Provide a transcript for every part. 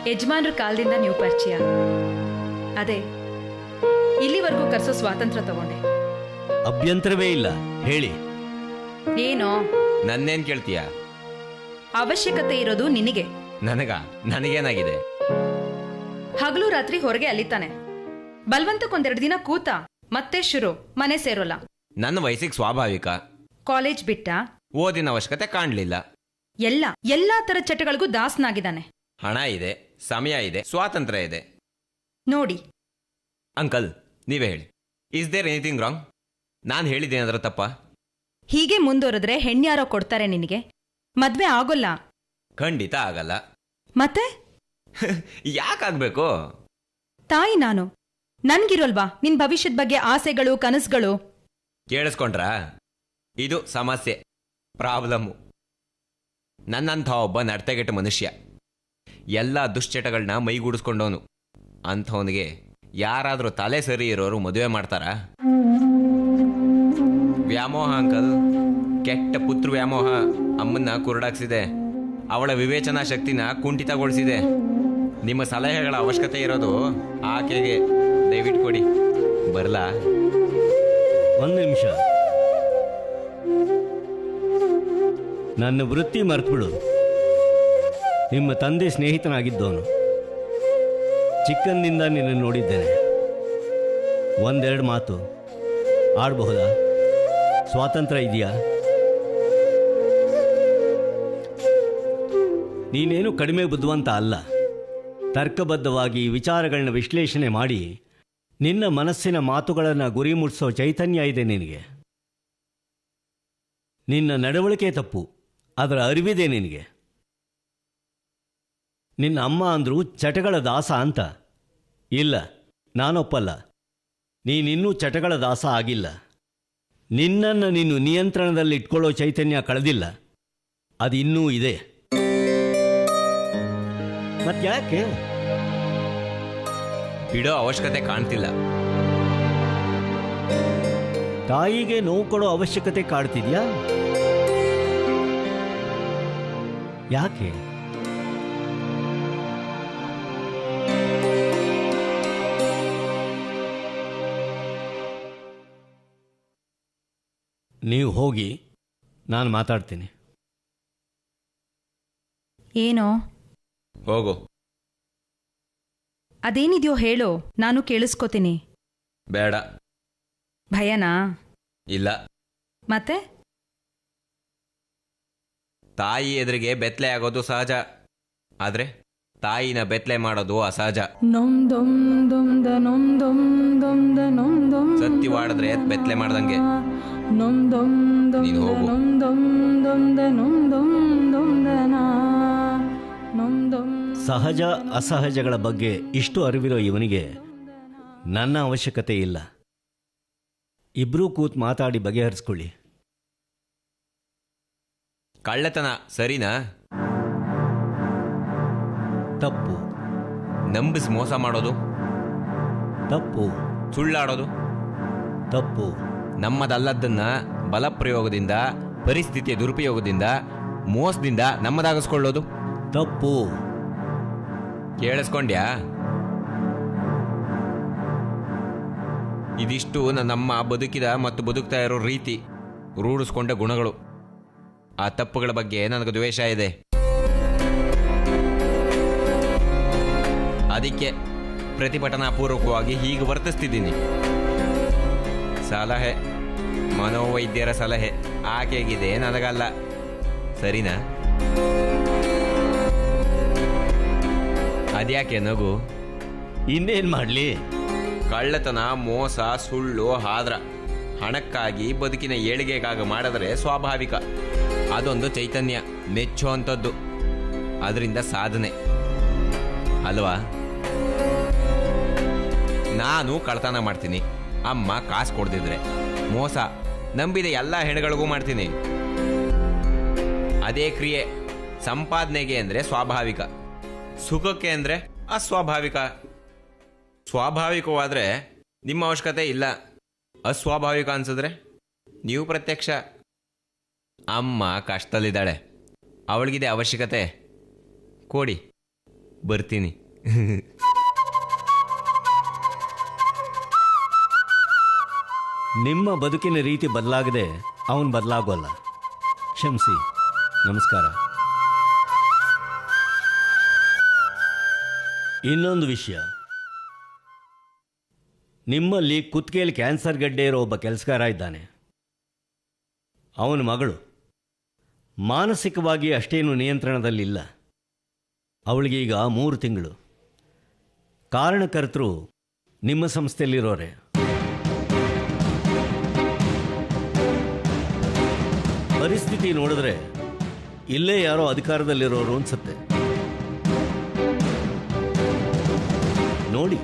ಯಜಮಾನ್ರ ಕಾಲದಿಂದ ನೀವು ಪರಿಚಯ. ಅದೇ ಇಲ್ಲಿವರೆಗೂ ಕರ್ಸೋ ಸ್ವಾತಂತ್ರ್ಯ ತಗೊಂಡೆ. ಅಭ್ಯಂತರವೇ ಇಲ್ಲ, ಹೇಳಿ. ಏನೋ ನನ್ನೇನ್ ಕೇಳ್ತೀಯ? ಅವಶ್ಯಕತೆ ಇರೋದು ನಿನಗೆ. ನನಗೇನಾಗಿದೆ? ಹಗಲು ರಾತ್ರಿ ಹೊರಗೆ ಅಲಿತಾನೆ. ಬಲ್ವಂತಕ್ಕೊಂದೆರಡು ದಿನ ಕೂತ ಮತ್ತೆ ಶುರು, ಮನೆ ಸೇರೋಲ್ಲ. ನನ್ನ ವಯಸ್ಸಿಗೆ ಸ್ವಾಭಾವಿಕ. ಕಾಲೇಜ್ ಬಿಟ್ಟ, ಓದಿನ ಅವಶ್ಯಕತೆ ಕಾಣ್ಲಿಲ್ಲ. ಎಲ್ಲಾ ತರ ಚಟಗಳಿಗೂ ದಾಸನಾಗಿದ್ದಾನೆ. ಹಣ ಇದೆ, ಸಮಯ ಇದೆ, ಸ್ವಾತಂತ್ರ್ಯ ಇದೆ. ನೋಡಿ ಅಂಕಲ್, ನೀವೇ ಹೇಳಿ, ಇಸ್ ದೇರ್ ಎನಿಥಿಂಗ್ ರಾಂಗ್? ನಾನು ಹೇಳಿದ್ದೇನಾದ್ರೂ ತಪ್ಪ? ಹೀಗೆ ಮುಂದುವರೆದ್ರೆ ಹೆಣ್ಯಾರೋ ಕೊಡ್ತಾರೆ ನಿನಗೆ? ಮದ್ವೆ ಆಗೋಲ್ಲ. ಖಂಡಿತ ಆಗಲ್ಲ. ಮತ್ತೆ ಯಾಕಾಗ್ಬೇಕು? ತಾಯಿ ನಾನು, ನನ್ಗಿರೋಲ್ವಾ ನಿನ್ ಭವಿಷ್ಯದ ಬಗ್ಗೆ ಆಸೆಗಳು, ಕನಸುಗಳು? ಕೇಳಿಸ್ಕೊಂಡ್ರಾ? ಇದು ಸಮಸ್ಯೆ, ಪ್ರಾಬ್ಲಮ್ಮು. ನನ್ನಂಥ ಒಬ್ಬ ನಡ್ತೆಗೆಟ್ಟ ಮನುಷ್ಯ, ಎಲ್ಲ ದುಶ್ಚಟಗಳನ್ನ ಮೈಗೂಡಿಸ್ಕೊಂಡವನು. ಅಂಥವನಿಗೆ ಯಾರಾದರೂ ತಲೆ ಸರಿ ಇರೋರು ಮದುವೆ ಮಾಡ್ತಾರಾ? ವ್ಯಾಮೋಹ ಅಂಕಲ್, ಕೆಟ್ಟ ಪುತ್ರ ವ್ಯಾಮೋಹ ಅಮ್ಮನ್ನ ಕುರುಡಾಕ್ಸಿದೆ. ಅವಳ ವಿವೇಚನಾ ಶಕ್ತಿನ ಕುಂಠಿತಗೊಳಿಸಿದೆ. ನಿಮ್ಮ ಸಲಹೆಗಳ ಅವಶ್ಯಕತೆ ಇರೋದು ಆಕೆಗೆ. ದಯವಿಟ್ಟು ಕೊಡಿ. ಬರಲಾ? ಒಂದು ನಿಮಿಷ. ನನ್ನ ವೃತ್ತಿ ಮರೆತುಬಿಡು. ನಿಮ್ಮ ತಂದೆ ಸ್ನೇಹಿತನಾಗಿದ್ದವನು. ಚಿಕ್ಕಂದಿಂದ ನಿನ್ನ ನೋಡಿದ್ದೇನೆ. ಒಂದೆರಡು ಮಾತು ಆಡಬಹುದಾ? ಸ್ವಾತಂತ್ರ್ಯ ಇದೆಯಾ? ನೀನೇನು ಕಡಿಮೆ ಬುದ್ಧಿವಂತ ಅಲ್ಲ. ತರ್ಕಬದ್ಧವಾಗಿ ವಿಚಾರಗಳನ್ನ ವಿಶ್ಲೇಷಣೆ ಮಾಡಿ ನಿನ್ನ ಮನಸ್ಸಿನ ಮಾತುಗಳನ್ನು ಗುರಿ ಮುಟ್ಟಿಸೋ ಚೈತನ್ಯ ಇದೆ ನಿನಗೆ. ನಿನ್ನ ನಡವಳಿಕೆ ತಪ್ಪು, ಅದರ ಅರಿವಿದೆ ನಿನಗೆ. ನಿನ್ನ ಅಮ್ಮ ಅಂದ್ರು ಚಟಗಳ ದಾಸ ಅಂತ. ಇಲ್ಲ, ನಾನೊಪ್ಪಲ್ಲ. ನೀನಿನ್ನೂ ಚಟಗಳ ದಾಸ ಆಗಿಲ್ಲ. ನಿನ್ನನ್ನು ನೀನು ನಿಯಂತ್ರಣದಲ್ಲಿ ಇಟ್ಕೊಳ್ಳೋ ಚೈತನ್ಯ ಕಳೆದಿಲ್ಲ, ಅದು ಇನ್ನೂ ಇದೆ. ಮತ್ತ್ಯಾಕೆ? ಬಿಡೋ ಅವಶ್ಯಕತೆ ಕಾಣ್ತಿಲ್ಲ. ತಾಯಿಗೆ ನೋವು ಕೊಡೋ ಅವಶ್ಯಕತೆ ಕಾಡ್ತಿದ್ಯಾ? ಯಾಕೆ? ನೀವು ಹೋಗಿ, ನಾನು ಮಾತಾಡ್ತೀನಿ. ಏನೋ? ಹೋಗು. ಅದೇನಿದೆಯೋ ಹೇಳು, ನಾನು ಕೇಳಿಸ್ಕೋತೀನಿ. ಬೇಡ. ಭಯನಾ? ಇಲ್ಲ. ಮತ್ತೆ? ತಾಯಿ ಎದುರಿಗೆ ಬೆತ್ತಲೆ ಆಗೋದು ಸಹಜ, ಆದ್ರೆ ತಾಯಿನ ಬೆತ್ತಲೆ ಮಾಡೋದು ಅಸಹಜ. ಸತ್ಯವಾಡಿದ್ರೆ ಬೆತ್ತಲೆ ಮಾಡ್ದಂಗೆ. ನೀನು ಹೋಗು. ಸಹಜ ಅಸಹಜಗಳ ಬಗ್ಗೆ ಇಷ್ಟು ಅರಿವಿರೋ ಇವನಿಗೆ ನನ್ನ ಅವಶ್ಯಕತೆ ಇಲ್ಲ. ಇಬ್ರೂ ಕೂತ್ ಮಾತಾಡಿ ಬಗೆಹರಿಸ್ಕೊಳ್ಳಿ. ಕಳ್ಳತನ ಸರಿನಾ? ತಪ್ಪು. ನಂಬಿಸಿ ಮೋಸ ಮಾಡೋದು ತಪ್ಪು. ಸುಳ್ಳಾಡೋದು ತಪ್ಪು. ನಮ್ಮದಲ್ಲದನ್ನ ಬಲಪ್ರಯೋಗದಿಂದ, ಪರಿಸ್ಥಿತಿಯ ದುರುಪಯೋಗದಿಂದ, ಮೋಸದಿಂದ ನಮ್ಮದಾಗಿಸ್ಕೊಳ್ಳೋದು ತಪ್ಪು. ಕೇಳಿಸ್ಕೊಂಡ್ಯಾ? ಇದಿಷ್ಟು ನನ್ನಮ್ಮ ಬದುಕಿದ ಮತ್ತು ಬದುಕ್ತಾ ಇರೋ ರೀತಿ, ರೂಢಿಸ್ಕೊಂಡ ಗುಣಗಳು. ಆ ತಪ್ಪುಗಳ ಬಗ್ಗೆ ನನಗೆ ದ್ವೇಷ ಇದೆ. ಅದಕ್ಕೆ ಪ್ರತಿಭಟನಾಪೂರ್ವಕವಾಗಿ ಹೀಗೆ ವರ್ತಿಸ್ತಿದ್ದೀನಿ. ಸಲಹೆ, ಮನೋವೈದ್ಯರ ಸಲಹೆ ಆಕೆಗಿದೆ, ನನಗಲ್ಲ. ಸರಿನಾ? ಅದ್ಯಾಕೆ ನಗು? ಇನ್ನೇನು ಮಾಡಲಿ? ಕಳ್ಳತನ, ಮೋಸ, ಸುಳ್ಳು, ಹಾದ್ರ ಹಣಕ್ಕಾಗಿ, ಬದುಕಿನ ಏಳಿಗೆಗಾಗಿ ಮಾಡಿದ್ರೆ ಸ್ವಾಭಾವಿಕ. ಅದೊಂದು ಚೈತನ್ಯ, ಮೆಚ್ಚುವಂಥದ್ದು. ಅದರಿಂದ ಸಾಧನೆ ಅಲ್ವಾ? ನಾನು ಕಳ್ಳತನ ಮಾಡ್ತೀನಿ, ಅಮ್ಮ ಕಾಸು ಕೊಡ್ದಿದ್ರೆ. ಮೋಸ ನಂಬಿದ ಎಲ್ಲ ಹೆಣ್ಗಳಿಗೂ ಮಾಡ್ತೀನಿ. ಅದೇ ಕ್ರಿಯೆ ಸಂಪಾದನೆಗೆ ಅಂದರೆ ಸ್ವಾಭಾವಿಕ, ಸುಖಕ್ಕೆ ಅಂದರೆ ಅಸ್ವಾಭಾವಿಕ. ಸ್ವಾಭಾವಿಕವಾದರೆ ನಿಮ್ಮ ಅವಶ್ಯಕತೆ ಇಲ್ಲ, ಅಸ್ವಾಭಾವಿಕ ಅನ್ಸಿದ್ರೆ ನೀವು ಪ್ರತ್ಯಕ್ಷ. ಅಮ್ಮ ಕಷ್ಟದಲ್ಲಿದ್ದಾಳೆ, ಅವಳಿಗಿದೆ ಅವಶ್ಯಕತೆ. ಕೊಡಿ, ಬರ್ತೀನಿ. ನಿಮ್ಮ ಬದುಕಿನ ರೀತಿ ಬದಲಾಗದೆ ಅವನು ಬದಲಾಗೋಲ್ಲ. ಕ್ಷಮಿಸಿ. ನಮಸ್ಕಾರ. ಇನ್ನೊಂದು ವಿಷಯ, ನಿಮ್ಮಲ್ಲಿ ಕುತ್ತಿಗೆಯಲ್ಲಿ ಕ್ಯಾನ್ಸರ್ ಗಡ್ಡೆ ಇರೋ ಒಬ್ಬ ಕೆಲಸಗಾರ ಇದ್ದಾನೆ. ಅವನ ಮಗಳು ಮಾನಸಿಕವಾಗಿ ಅಷ್ಟೇನು ನಿಯಂತ್ರಣದಲ್ಲಿಲ್ಲ. ಅವಳಿಗೆ ಈಗ 3 ತಿಂಗಳು. ಕಾರಣಕರ್ತರು ನಿಮ್ಮ ಸಂಸ್ಥೆಯಲ್ಲಿರೋರೆ. ಪರಿಸ್ಥಿತಿ ನೋಡಿದ್ರೆ ಇಲ್ಲೇ ಯಾರೋ ಅಧಿಕಾರದಲ್ಲಿರೋರು ಅನ್ಸುತ್ತೆ. ನೋಡಿ.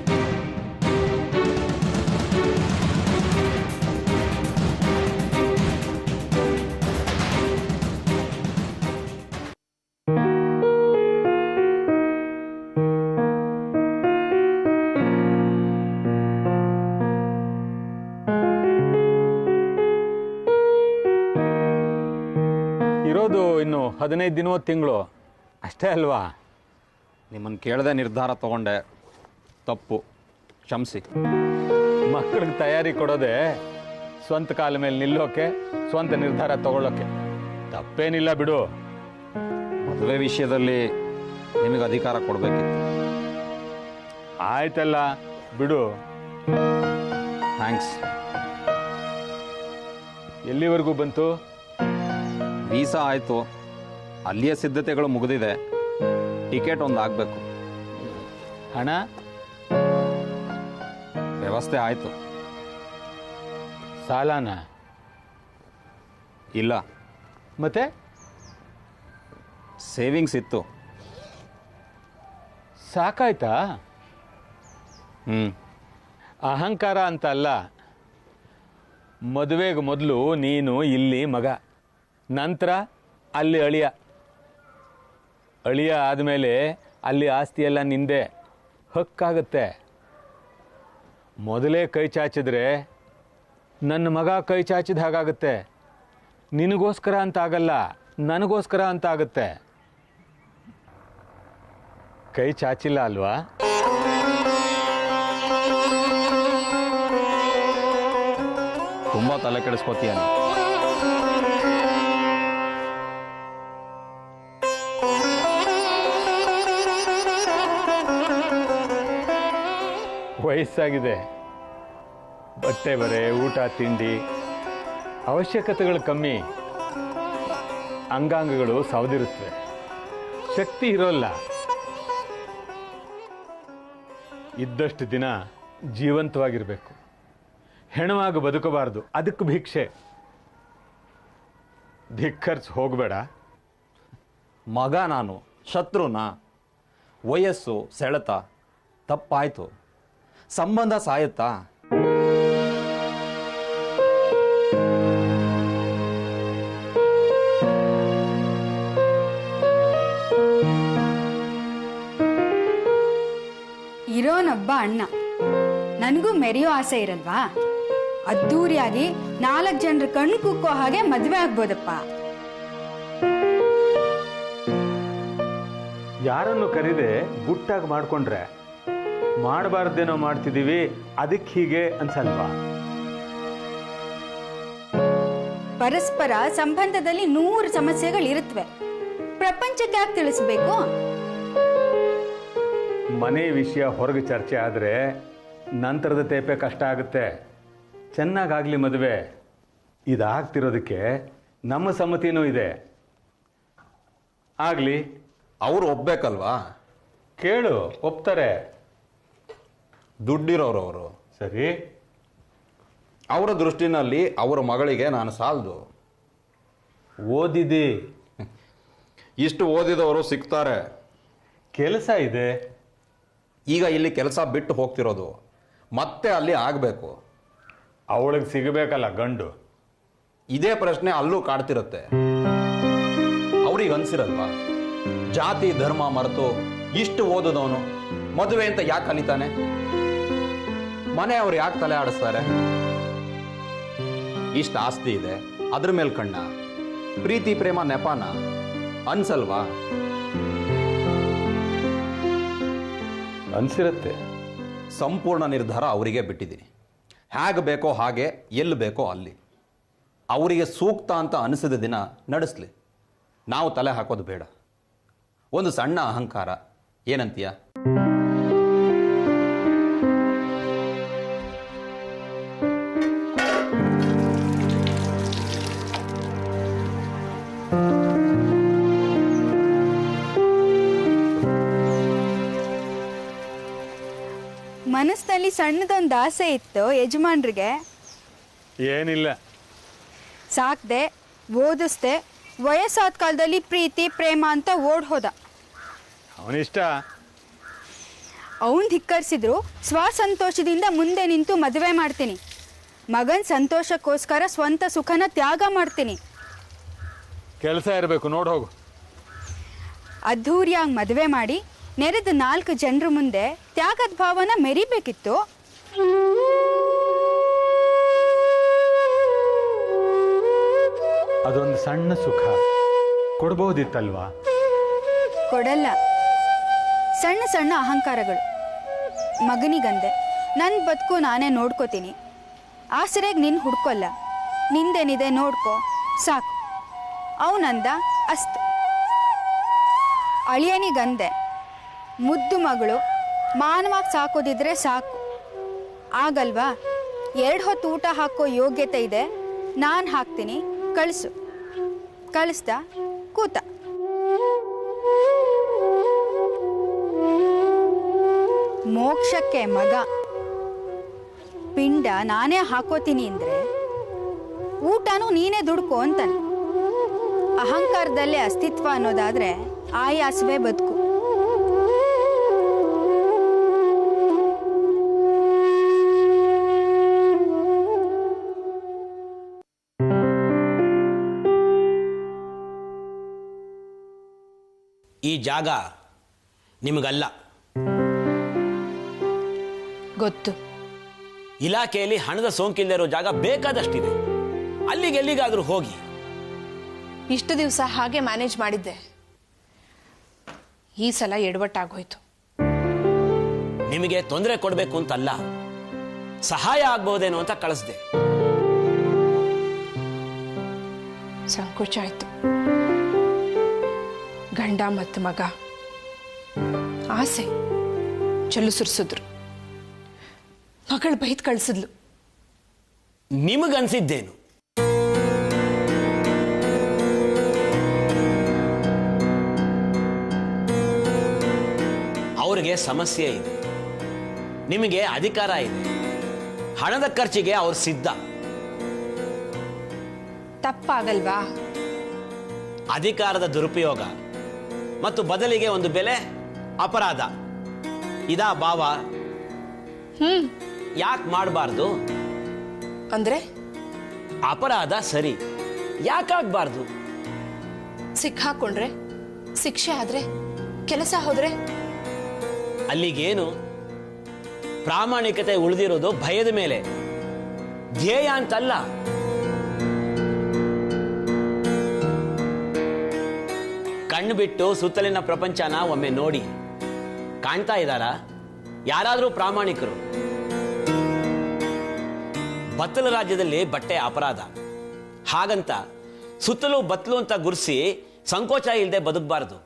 ಇರೋದು ಇನ್ನು 15 ದಿನ ತಿಂಗಳು ಅಷ್ಟೇ ಅಲ್ವಾ? ನಿಮ್ಮನ್ನು ಕೇಳದೆ ನಿರ್ಧಾರ ತಗೊಂಡೆ, ತಪ್ಪು, ಕ್ಷಮಿಸಿ. ಮಕ್ಕಳಿಗೆ ತಯಾರಿ ಕೊಡೋದೆ ಸ್ವಂತ ಕಾಲ ಮೇಲೆ ನಿಲ್ಲೋಕೆ, ಸ್ವಂತ ನಿರ್ಧಾರ ತಗೊಳ್ಳೋಕೆ. ತಪ್ಪೇನಿಲ್ಲ ಬಿಡು. ಮದುವೆ ವಿಷಯದಲ್ಲಿ ನಿಮಗೆ ಅಧಿಕಾರ ಕೊಡಬೇಕಿತ್ತು. ಆಯ್ತಲ್ಲ ಬಿಡು. ಥ್ಯಾಂಕ್ಸ್. ಎಲ್ಲಿವರೆಗೂ ಬಂತು? ವೀಸಾ ಆಯಿತು, ಅಲ್ಲಿಯ ಸಿದ್ಧತೆಗಳು ಮುಗಿದಿದೆ. ಟಿಕೆಟ್ ಒಂದು ಆಗಬೇಕು. ಹಣ ವ್ಯವಸ್ಥೆ ಆಯಿತು. ಸಾಲನ? ಇಲ್ಲ, ಮತ್ತೆ ಸೇವಿಂಗ್ಸ್ ಇತ್ತು. ಸಾಕಾಯ್ತಾ? ಅಹಂಕಾರ ಅಂತ ಅಲ್ಲ. ಮದುವೆಗೆ ಮೊದಲು ನೀನು ಇಲ್ಲಿ ಮಗ, ನಂತರ ಅಲ್ಲಿ ಅಳಿಯ. ಅಳಿಯ ಆದಮೇಲೆ ಅಲ್ಲಿ ಆಸ್ತಿ ಎಲ್ಲ ನಿಂದೆ, ಹಕ್ಕಾಗತ್ತೆ. ಮೊದಲೇ ಕೈ ಚಾಚಿದ್ರೆ ನನ್ನ ಮಗ ಕೈ ಚಾಚಿದ ಹಾಗಾಗತ್ತೆ. ನಿನಗೋಸ್ಕರ ಅಂತ ಆಗಲ್ಲ, ನನಗೋಸ್ಕರ ಅಂತ ಆಗುತ್ತೆ. ಕೈ ಚಾಚಿಲ್ಲ ಅಲ್ವಾ? ತುಂಬ ತಲೆ ಕೆಡಿಸ್ಕೋತೀಯ. ವಯಸ್ಸಾಗಿದೆ. ಬಟ್ಟೆ ಬರೆ, ಊಟ ತಿಂಡಿ ಅವಶ್ಯಕತೆಗಳು ಕಮ್ಮಿ. ಅಂಗಾಂಗಗಳು ಸವದಿರುತ್ತವೆ, ಶಕ್ತಿ ಇರೋಲ್ಲ. ಇದ್ದಷ್ಟು ದಿನ ಜೀವಂತವಾಗಿರಬೇಕು. ಹೆಣವಾಗಿ ಬದುಕಬಾರ್ದು, ಅದಕ್ಕೆ ಭಿಕ್ಷೆ. ಧಿಕ್ಕರ್ಸ್ ಹೋಗಬೇಡ. ಮಗ ನಾನು, ಶತ್ರುನ? ವಯಸ್ಸು, ಸೆಳೆತ, ತಪ್ಪಾಯಿತು. ಸಂಬಂಧ ಸಾಯುತ್ತಾ? ಇರೋನೊಬ್ಬ ಅಣ್ಣ, ನನಗೂ ಮೆರೆಯೋ ಆಸೆ ಇರಲ್ವಾ? ಅದ್ದೂರಿಯಾಗಿ 4 ಜನರ ಕಣ್ಣು ಕುಕ್ಕೋ ಹಾಗೆ ಮದುವೆ ಆಗ್ಬೋದಪ್ಪ. ಯಾರನ್ನು ಕರೀದೆ ಗುಟ್ಟಾಗಿ ಮಾಡ್ಕೊಂಡ್ರೆ ಮಾಡಬಾರ್ದೇನೋ ಮಾಡ್ತಿದ್ದೀವಿ, ಅದಕ್ಕೆ ಹೀಗೆ ಅನ್ಸಲ್ವಾ? ಪರಸ್ಪರ ಸಂಬಂಧದಲ್ಲಿ 100 ಸಮಸ್ಯೆಗಳಿರುತ್ತವೆ. ಪ್ರಪಂಚಕ್ಕೆ ಯಾಕೆ ತಿಳಿಸ್ಬೇಕು? ಮನೆ ವಿಷಯ ಹೊರಗೆ ಚರ್ಚೆ ಆದರೆ ನಂತರದ ತೇಪೆ ಕಷ್ಟ ಆಗುತ್ತೆ. ಚೆನ್ನಾಗಾಗ್ಲಿ ಮದುವೆ. ಇದಾಗ್ತಿರೋದಕ್ಕೆ ನಮ್ಮ ಸಮ್ಮತಿನೂ ಇದೆ. ಆಗ್ಲಿ. ಅವರು ಒಪ್ಬೇಕಲ್ವಾ? ಕೇಳು, ಒಪ್ತಾರೆ. ದುಡ್ಡಿರೋರು ಅವರು. ಸರಿ, ಅವರ ದೃಷ್ಟಿನಲ್ಲಿ ಅವರ ಮಗಳಿಗೆ ನಾನು ಸಾಲದು. ಓದಿದಿ. ಇಷ್ಟು ಓದಿದವರು ಸಿಗ್ತಾರೆ. ಕೆಲಸ ಇದೆ. ಈಗ ಇಲ್ಲಿ ಕೆಲಸ ಬಿಟ್ಟು ಹೋಗ್ತಿರೋದು, ಮತ್ತೆ ಅಲ್ಲಿ ಆಗಬೇಕು. ಅವಳಿಗೆ ಸಿಗಬೇಕಲ್ಲ ಗಂಡು. ಇದೇ ಪ್ರಶ್ನೆ ಅಲ್ಲೂ ಕಾಡ್ತಿರುತ್ತೆ. ಅವ್ರಿಗೆ ಅನ್ಸಿರಲ್ವಾ, ಜಾತಿ ಧರ್ಮ ಮರೆತು ಇಷ್ಟು ಓದಿದವನು ಮದುವೆ ಅಂತ ಯಾಕೆ ಕಲಿತಾನೆ? ಮನೆ ಅವ್ರು ಯಾಕೆ ತಲೆ ಆಡಿಸ್ತಾರೆ? ಇಷ್ಟು ಆಸ್ತಿ ಇದೆ, ಅದ್ರ ಮೇಲೆ ಕಣ್ಣ? ಪ್ರೀತಿ ಪ್ರೇಮ ನೆಪಾನ? ಅನ್ಸಲ್ವಾ? ಅನಿಸಿರುತ್ತೆ. ಸಂಪೂರ್ಣ ನಿರ್ಧಾರ ಅವರಿಗೆ ಬಿಟ್ಟಿದ್ದೀನಿ. ಹೇಗೆ ಬೇಕೋ ಹಾಗೆ, ಎಲ್ಲಿ ಬೇಕೋ ಅಲ್ಲಿ. ಅವರಿಗೆ ಸೂಕ್ತ ಅಂತ ಅನಿಸಿದ ದಿನ ನಡೆಸಲಿ, ನಾವು ತಲೆ ಹಾಕೋದು ಬೇಡ. ಒಂದು ಸಣ್ಣ ಅಹಂಕಾರ, ಏನಂತೀಯ? ಮನಸ್ಸಿನಲ್ಲಿ ಸಣ್ಣದೊಂದು ಆಸೆ ಇತ್ತು ಯಜಮಾನ್ರಿಗೆ. ಏನಿಲ್ಲ, ಸಾಕ್ದೆ, ಓದಿಸ್ದೆ, ವಯಸ್ಸಾದ ಕಾಲದಲ್ಲಿ ಪ್ರೀತಿ ಪ್ರೇಮ ಅಂತ ಓಡ್ ಹೋದ. ಅವನಿಷ್ಟ. ಅವನು ಧಿಕ್ಕರಿಸಿದ್ರು ಸ್ವಸಂತೋಷದಿಂದ ಮುಂದೆ ನಿಂತು ಮದುವೆ ಮಾಡ್ತೀನಿ. ಮಗನ ಸಂತೋಷಕ್ಕೋಸ್ಕರ ಸ್ವಂತ ಸುಖನ ತ್ಯಾಗ ಮಾಡ್ತೀನಿ. ಕೆಲಸ ಇರಬೇಕು, ನೋಡಿ ಹೋಗು. ಅದ್ಧೂರಿಯಾಗಿ ಮದುವೆ ಮಾಡಿ ನೆರೆದ 4 ಜನರ ಮುಂದೆ ತ್ಯಾಗದ ಭಾವನ ಮೆರಿಬೇಕಿತ್ತು. ಅದೊಂದು ಸಣ್ಣ ಸುಖ ಕೊಡ್ಬೋದಿತ್ತಲ್ವಾ? ಕೊಡಲ್ಲ. ಸಣ್ಣ ಸಣ್ಣ ಅಹಂಕಾರಗಳು. ಮಗನಿಗಂದೆ, ನನ್ನ ಬದುಕು ನಾನೇ ನೋಡ್ಕೋತೀನಿ, ಆಸರೆಗೆ ನಿನ್ನ ಹುಡ್ಕೊಲ್ಲ, ನಿಂದೇನಿದೆ ನೋಡ್ಕೊ ಸಾಕು. ಅವನಂದ ಅಸ್ತು. ಅಳಿಯನಿಗಂದೆ, ಮುದ್ದು ಮಗಳು ಮಾನವಾಗಿ ಸಾಕೋದಿದ್ರೆ ಸಾಕು. ಆಗಲ್ವಾ? 2 ಹೊತ್ತು ಊಟ ಹಾಕೋ ಯೋಗ್ಯತೆ ಇದೆ, ನಾನು ಹಾಕ್ತೀನಿ, ಕಳಿಸು. ಕಳಿಸ್ದ, ಕೂತ. ಮೋಕ್ಷಕ್ಕೆ ಮಗ ಪಿಂಡ ನಾನೇ ಹಾಕೋತೀನಿ ಅಂದರೆ ಊಟನೂ ನೀನೇ ದುಡ್ಕೋ ಅಂತಾನೆ. ಅಹಂಕಾರದಲ್ಲೇ ಅಸ್ತಿತ್ವ ಅನ್ನೋದಾದ್ರೆ ಆಯಾಸವೇ ಬದುಕು. ಈ ಜಾಗ ನಿಮಗಲ್ಲ. ಗೊತ್ತು. ಇಲಾಖೆಯಲ್ಲಿ ಹಣದ ಸೋಂಕಿಲ್ಲದೆ ಇರೋ ಜಾಗ ಬೇಕಾದಷ್ಟಿದೆ. ಅಲ್ಲಿಗೆ ಎಲ್ಲಿಗಾದ್ರೂ ಹೋಗಿ. ಇಷ್ಟು ದಿವಸ ಹಾಗೆ ಮ್ಯಾನೇಜ್ ಮಾಡಿದ್ದೆ, ಈ ಸಲ ಎಡವಟ್ಟಾಗೋಯ್ತು. ನಿಮಗೆ ತೊಂದರೆ ಕೊಡಬೇಕು ಅಂತಲ್ಲ, ಸಹಾಯ ಆಗ್ಬಹುದೇನೋ ಅಂತ ಕಳಿಸ್ದೆ. ಸಂಕೋಚ ಆಯ್ತು. ಗಂಡ ಮತ್ತು ಮಗ ಆಸೆ ಚೆಲ್ಲು ಸುರಿಸಿದ್ರು. ಮಗಳು ಬೈದ್ ಕಳಿಸಿದ್ಲು. ನಿಮಗನ್ಸಿದ್ದೇನು? ಅವ್ರಿಗೆ ಸಮಸ್ಯೆ ಇದೆ, ನಿಮಗೆ ಅಧಿಕಾರ ಇದೆ, ಹಣದ ಖರ್ಚಿಗೆ ಅವ್ರು ಸಿದ್ಧ. ತಪ್ಪಾಗಲ್ವಾ? ಅಧಿಕಾರದ ದುರುಪಯೋಗ ಮತ್ತು ಬದಲಿಗೆ ಒಂದು ಬೆಲೆ ಅಪರಾಧ. ಇದಾ ಭಾವ? ಯಾಕೆ ಮಾಡಬಾರ್ದು? ಅಂದ್ರೆ ಅಪರಾಧ ಸರಿ, ಯಾಕಾಗಬಾರ್ದು? ಸಿಕ್ಕಾಕೊಂಡ್ರೆ, ಶಿಕ್ಷೆ ಆದ್ರೆ, ಕೆಲಸ ಹೋದ್ರೆ? ಅಲ್ಲಿಗೇನು? ಪ್ರಾಮಾಣಿಕತೆ ಉಳಿದಿರೋದು ಭಯದ ಮೇಲೆ, ಧ್ಯೇಯ ಅಂತಲ್ಲ. ಕಣ್ಣು ಬಿಟ್ಟು ಸುತ್ತಲಿನ ಪ್ರಪಂಚನ ಒಮ್ಮೆ ನೋಡಿ. ಕಾಣ್ತಾ ಇದ್ದಾರಾ ಯಾರಾದ್ರೂ ಪ್ರಾಮಾಣಿಕರು? ಬತ್ತಲ ರಾಜ್ಯದಲ್ಲಿ ಬಟ್ಟೆ ಅಪರಾಧ. ಹಾಗಂತ ಸುತ್ತಲೂ ಬತ್ತಲು ಅಂತ ಗುರ್ಸಿ ಸಂಕೋಚ ಇಲ್ಲದೆ ಬದುಕಬಾರದು.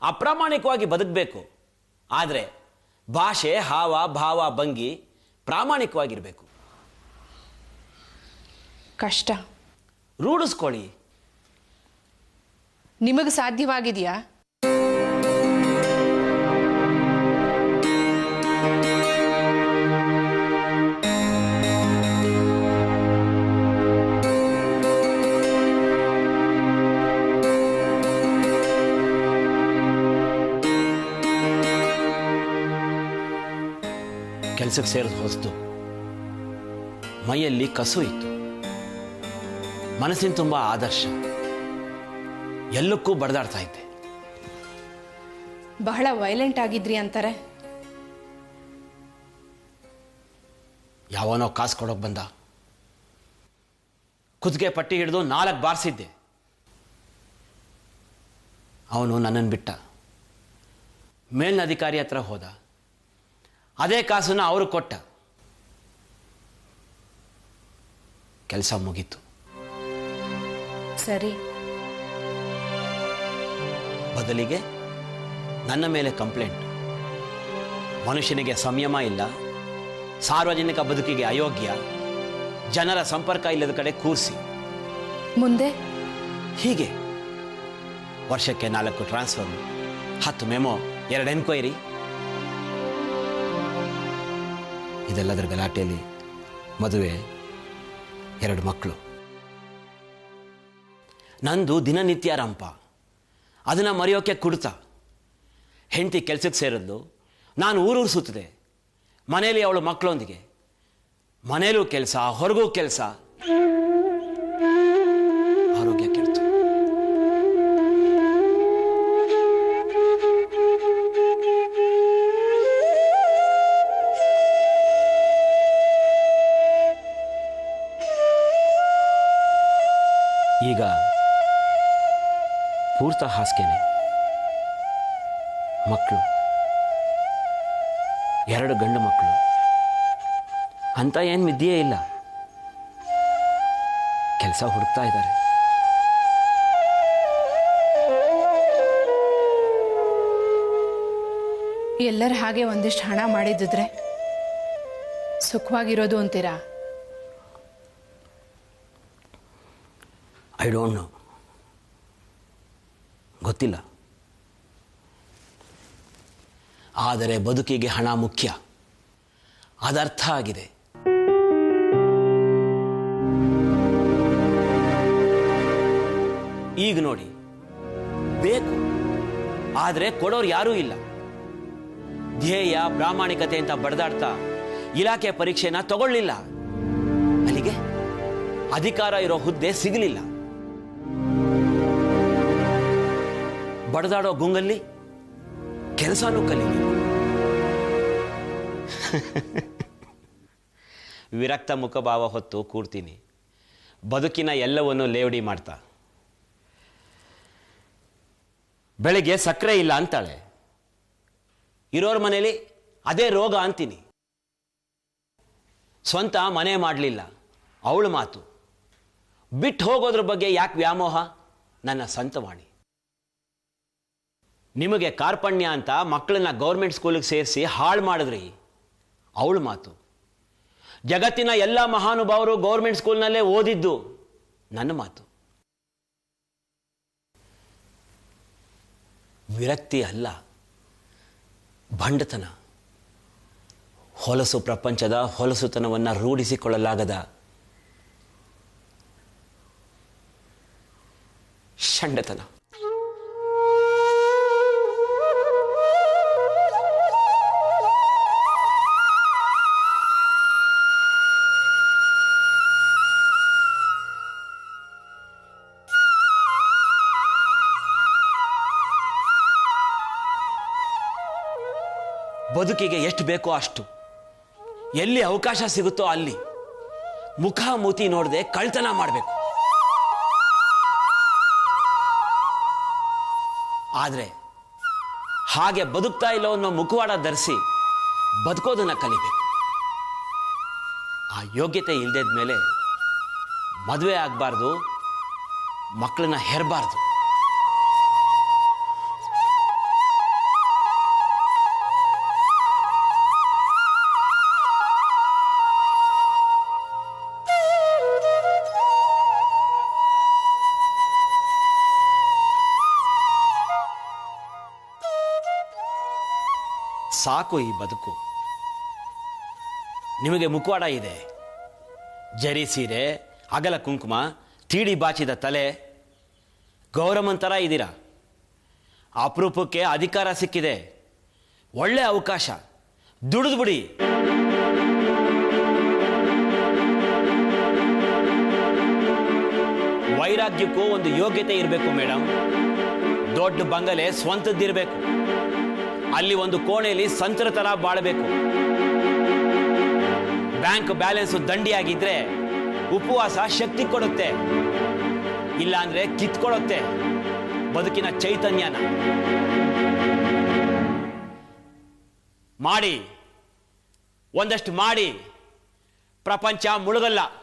ಅಪ್ರಾಮಾಣಿಕವಾಗಿ ಬದುಕಬೇಕು. ಆದರೆ ಭಾಷೆ, ಹಾವ, ಭಾವ, ಭಂಗಿ ಪ್ರಾಮಾಣಿಕವಾಗಿರಬೇಕು. ಕಷ್ಟ. ರೂಢಿಸ್ಕೊಳ್ಳಿ. ನಿಮಗೆ ಸಾಧ್ಯವಾಗಿದೆಯಾ? ಕೆಲಸಕ್ಕೆ ಸೇರಿದ ಹೊಸ್ತು, ಮೈಯಲ್ಲಿ ಕಸು ಇತ್ತು, ಮನಸ್ಸಿನ ತುಂಬ ಆದರ್ಶ, ಎಲ್ಲಕ್ಕೂ ಬಡದಾಡ್ತಾ ಇದ್ದೆ. ಬಹಳ ವೈಲೆಂಟ್ ಆಗಿದ್ರಿ ಅಂತಾರೆ. ಯಾವನೋ ಕಾಸು ಕೊಡೋಕೆ ಬಂದ, ಕುತ್ತಿಗೆ ಪಟ್ಟಿ ಹಿಡಿದು 4 ಬಾರಿಸಿದ್ದೆ. ಅವನು ನನ್ನನ್ನು ಬಿಟ್ಟ. ಮೇಲಿನ ಅಧಿಕಾರಿ ಹತ್ರ ಹೋದ, ಅದೇ ಕಾಸನ್ನು ಅವರು ಕೊಟ್ಟ. ಕೆಲಸ ಮುಗೀತು. ಸರಿ, ಬದಲಿಗೆ ನನ್ನ ಮೇಲೆ ಕಂಪ್ಲೇಂಟ್. ಮನುಷ್ಯನಿಗೆ ಸಂಯಮ ಇಲ್ಲ, ಸಾರ್ವಜನಿಕ ಬದುಕಿಗೆ ಅಯೋಗ್ಯ, ಜನರ ಸಂಪರ್ಕ ಇಲ್ಲದ ಕಡೆ ಕೂರಿಸಿ. ಮುಂದೆ ಹೀಗೆ ವರ್ಷಕ್ಕೆ 4 ಟ್ರಾನ್ಸ್ಫರ್, 10 ಮೆಮೊ, 2 ಎನ್ಕ್ವೈರಿ. ಇದೆಲ್ಲದರ ಗಲಾಟೆಯಲ್ಲಿ ಮದುವೆ, 2 ಮಕ್ಕಳು. ನಂದು ದಿನನಿತ್ಯ ರಂಪ, ಅದನ್ನು ಮರೆಯೋಕೆ ಕುಡ್ತ. ಹೆಂಡತಿ ಕೆಲ್ಸಕ್ಕೆ ಸೇರಿದ್ಲು, ನಾನು ಊರೂರು ಸುತ್ತಿದೆ. ಮನೇಲಿ ಅವಳು ಮಕ್ಕಳೊಂದಿಗೆ, ಮನೇಲೂ ಕೆಲಸ, ಹೊರಗೂ ಕೆಲಸ. ಆರೋಗ್ಯ ಕೆಡ್ತು. ಈಗ ಪೂರ್ತ ಹಾಸಿಗೆನೆ, ಮಕ್ಕಳು, 2 ಗಂಡು ಮಕ್ಕಳು. ಅಂತ ಏನು ವಿದ್ಯೆ ಇಲ್ಲ, ಕೆಲಸ ಹುಡುಕ್ತಾ ಇದ್ದಾರೆ. ಎಲ್ಲರ ಹಾಗೆ ಒಂದಿಷ್ಟು ಹಣ ಮಾಡಿದ್ರೆ ಸುಖವಾಗಿರೋದು ಅಂತೀರಾ? ಐ ಡೋಂಟ್ ನೋ, ಗೊತ್ತಿಲ್ಲ. ಆದರೆ ಬದುಕಿಗೆ ಹಣ ಮುಖ್ಯ, ಅದರ್ಥ ಆಗಿದೆ. ಈಗ ನೋಡಿ, ಬೇಕು, ಆದರೆ ಕೊಡೋರು ಯಾರೂ ಇಲ್ಲ. ಧ್ಯೇಯ, ಪ್ರಾಮಾಣಿಕತೆ ಅಂತ ಬಡದಾಡ್ತಾ ಇಲಾಖೆ ಪರೀಕ್ಷೆನ ತಗೊಳ್ಳಿಲ್ಲ. ಅಲ್ಲಿಗೆ ಅಧಿಕಾರ ಇರೋ ಹುದ್ದೆ ಸಿಗಲಿಲ್ಲ. ಬಡದಾಡೋ ಗುಂಗಲ್ಲಿ ಕೆಲಸನೂ ಕಲೀಲಿಲ್ಲ. ವಿರಕ್ತ ಮುಖಭಾವ ಹೊತ್ತು ಕೂರ್ತೀನಿ, ಬದುಕಿನ ಎಲ್ಲವನ್ನು ಲೇವಡಿ ಮಾಡ್ತಾ. ಬೆಳಿಗ್ಗೆ ಸಕ್ಕರೆ ಇಲ್ಲ ಅಂತಾಳೆ, ಇರೋರ ಮನೇಲಿ ಅದೇ ರೋಗ ಅಂತೀನಿ. ಸ್ವಂತ ಮನೆ ಮಾಡಲಿಲ್ಲ, ಅವಳ ಮಾತು. ಬಿಟ್ಟು ಹೋಗೋದ್ರ ಬಗ್ಗೆ ಯಾಕೆ ವ್ಯಾಮೋಹ, ನನ್ನ ಸಂತವಾಣಿ. ನಿಮಗೆ ಕಾರ್ಪಣ್ಯ ಅಂತ ಮಕ್ಕಳನ್ನ ಗೌರ್ಮೆಂಟ್ ಸ್ಕೂಲಿಗೆ ಸೇರಿಸಿ ಹಾಳು ಮಾಡಿದ್ರಿ, ಅವಳ ಮಾತು. ಜಗತ್ತಿನ ಎಲ್ಲ ಮಹಾನುಭಾವರು ಗೌರ್ಮೆಂಟ್ ಸ್ಕೂಲ್ನಲ್ಲೇ ಓದಿದ್ದು, ನನ್ನ ಮಾತು. ವಿರಕ್ತಿ ಅಲ್ಲ, ಭಂಡತನ. ಹೊಲಸು ಪ್ರಪಂಚದ ಹೊಲಸುತನವನ್ನು ರೂಢಿಸಿಕೊಳ್ಳಲಾಗದ ಷಂಡತನ. ಬದುಕಿಗೆ ಎಷ್ಟು ಬೇಕೋ ಅಷ್ಟು, ಎಲ್ಲಿ ಅವಕಾಶ ಸಿಗುತ್ತೋ ಅಲ್ಲಿ ಮುಖ ಮೂತಿ ನೋಡದೆ ಕಳ್ತನ ಮಾಡಬೇಕು. ಆದರೆ ಹಾಗೆ ಬದುಕ್ತಾ ಇಲ್ಲ ಅನ್ನೋ ಮುಖವಾಡ ಧರಿಸಿ ಬದುಕೋದನ್ನ ಕಲಿಬೇಕು. ಆ ಯೋಗ್ಯತೆ ಇಲ್ಲದ ಮೇಲೆ ಮದುವೆ ಆಗಬಾರ್ದು, ಮಕ್ಕಳನ್ನ ಹೆರಬಾರ್ದು. ಸಾಕು ಈ ಬದುಕು. ನಿಮಗೆ ಮುಖವಾಡ ಇದೆ, ಜರಿ ಸೀರೆ, ಅಗಲ ಕುಂಕುಮ, ತೀಡಿ ಬಾಚಿದ ತಲೆ, ಗೌರವಂತರ ಇದ್ದೀರಾ. ಅಪರೂಪಕ್ಕೆ ಅಧಿಕಾರ ಸಿಕ್ಕಿದೆ, ಒಳ್ಳೆ ಅವಕಾಶ, ದುಡಿದು ಬಿಡಿ. ವೈರಾಗ್ಯಕ್ಕೂ ಒಂದು ಯೋಗ್ಯತೆ ಇರಬೇಕು ಮೇಡಮ್. ದೊಡ್ಡ ಬಂಗಲೆ ಸ್ವಂತದ್ದಿರಬೇಕು, ಅಲ್ಲಿ ಒಂದು ಕೋಣೆಯಲ್ಲಿ ಸಂತರ ತರ ಬಾಳಬೇಕು. ಬ್ಯಾಂಕ್ ಬ್ಯಾಲೆನ್ಸ್ ದಂಡಿಯಾಗಿದ್ರೆ ಉಪವಾಸ ಶಕ್ತಿ ಕೊಡುತ್ತೆ, ಇಲ್ಲ ಅಂದ್ರೆ ಕಿತ್ಕೊಡುತ್ತೆ ಬದುಕಿನ ಚೈತನ್ಯನ. ಮಾಡಿ, ಒಂದಷ್ಟು ಮಾಡಿ ಪ್ರಪಂಚ ಮುಳುಗಲ್ಲ.